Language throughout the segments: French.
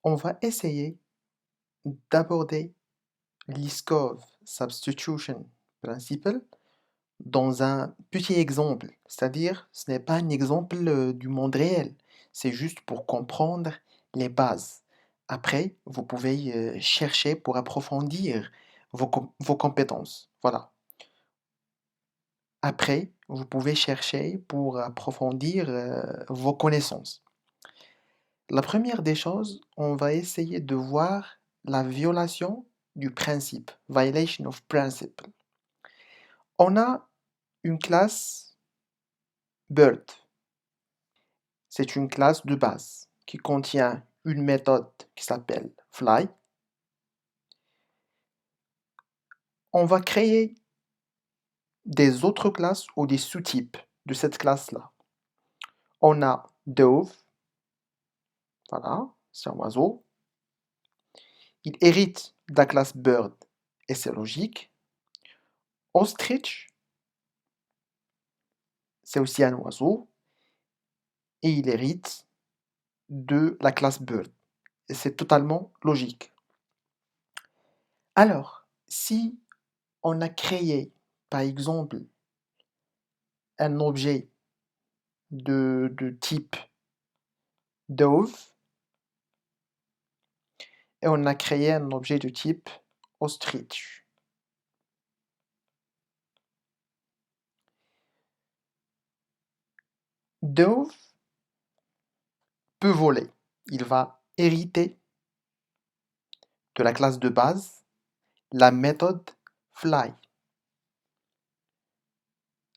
On va essayer d'aborder l'ISCOV Substitution Principle dans un petit exemple, c'est-à-dire ce n'est pas un exemple du monde réel, c'est juste pour comprendre les bases. Après, vous pouvez chercher pour approfondir vos compétences. Voilà. Après, vous pouvez chercher pour approfondir vos connaissances. La première des choses, on va essayer de voir la violation du principe, violation of principle. On a une classe Bird. C'est une classe de base qui contient une méthode qui s'appelle fly. On va créer des autres classes ou des sous-types de cette classe-là. On a dove, voilà, c'est un oiseau. Il hérite de la classe bird et c'est logique. Ostrich, c'est aussi un oiseau et il hérite de la classe bird. Et c'est totalement logique. Alors, si on a créé, par exemple, un objet de type dove et on a créé un objet de type ostrich. Dove peut voler. Il va hériter de la classe de base la méthode fly.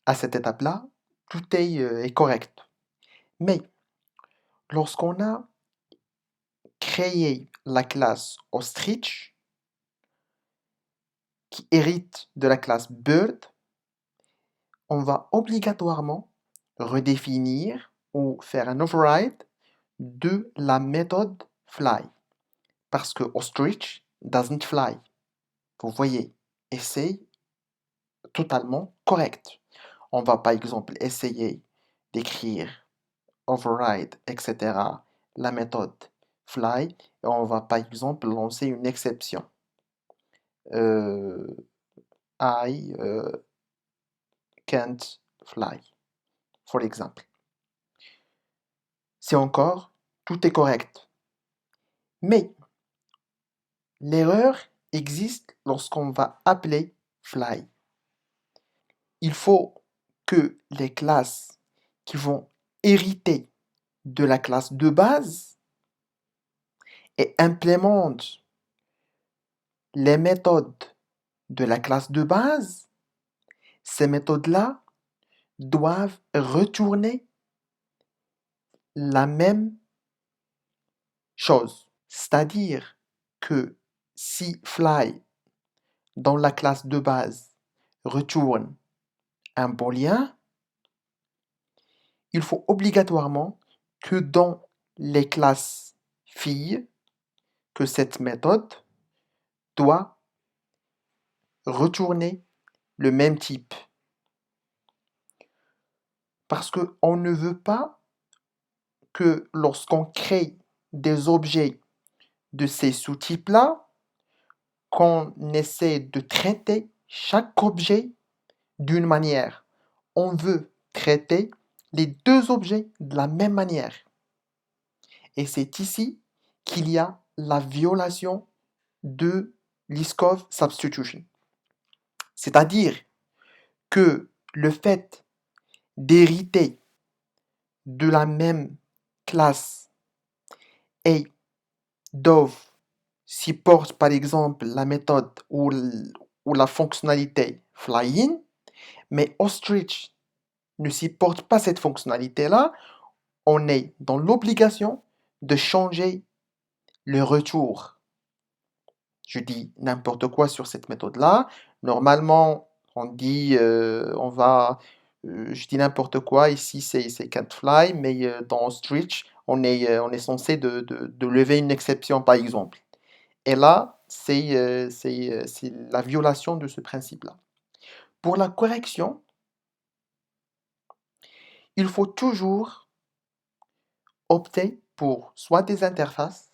À cette étape-là, tout est correct. Mais lorsqu'on a créé la classe ostrich qui hérite de la classe bird, on va obligatoirement redéfinir ou faire un override de la méthode fly. Parce que ostrich doesn't fly. Vous voyez, et c'est totalement correct. On va par exemple essayer d'écrire override, etc. la méthode fly et on va par exemple lancer une exception. I can't fly, for example. C'est encore, tout est correct. Mais l'erreur existe lorsqu'on va appeler fly. Il faut que les classes qui vont hériter de la classe de base et implémentent les méthodes de la classe de base, ces méthodes-là doivent retourner la même chose. C'est-à-dire que si fly dans la classe de base retourne un booléen, il faut obligatoirement que dans les classes filles, que cette méthode doit retourner le même type. Parce qu'on ne veut pas que lorsqu'on crée des objets de ces sous-types-là, qu'on essaie de traiter chaque objet d'une manière. On veut traiter les deux objets de la même manière. Et c'est ici qu'il y a la violation de l'ISCOV substitution. C'est-à-dire que le fait d'hériter de la même classe et Dove supporte par exemple la méthode ou la fonctionnalité fly-in, mais Ostrich ne supporte pas cette fonctionnalité-là, on est dans l'obligation de changer le retour. Je dis n'importe quoi sur cette méthode-là. Normalement, on dit, je dis n'importe quoi. Ici, c'est can't fly, mais dans Ostrich, on est censé de lever une exception, par exemple. Et là, c'est la violation de ce principe-là. Pour la correction, il faut toujours opter pour soit des interfaces,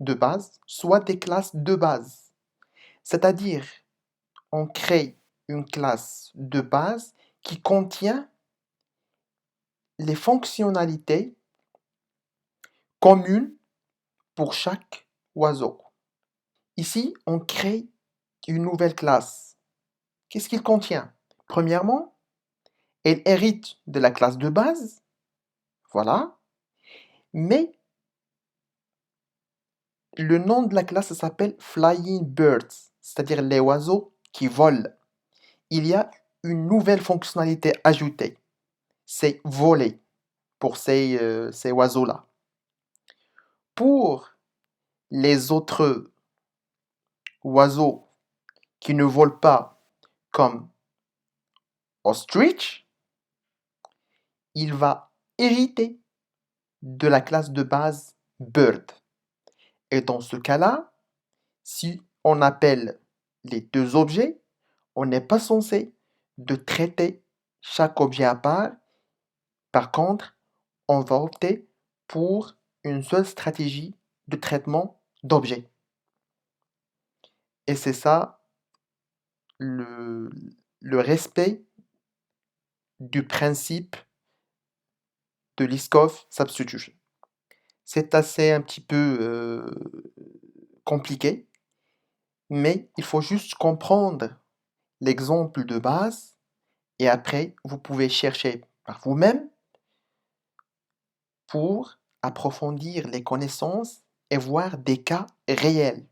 de base, soit des classes de base. C'est-à-dire, on crée une classe de base qui contient les fonctionnalités communes pour chaque oiseau. Ici, on crée une nouvelle classe. Qu'est-ce qu'il contient? Premièrement, elle hérite de la classe de base, voilà, mais le nom de la classe s'appelle Flying Birds, c'est-à-dire les oiseaux qui volent. Il y a une nouvelle fonctionnalité ajoutée, c'est voler pour ces oiseaux-là. Pour les autres oiseaux qui ne volent pas, comme ostrich, il va hériter de la classe de base bird. Et dans ce cas-là, si on appelle les deux objets, on n'est pas censé de traiter chaque objet à part. Par contre, on va opter pour une seule stratégie de traitement d'objets. Et c'est ça le, le respect du principe de Liskov substitution. C'est assez un petit peu compliqué, mais il faut juste comprendre l'exemple de base et après, vous pouvez chercher par vous-même pour approfondir les connaissances et voir des cas réels.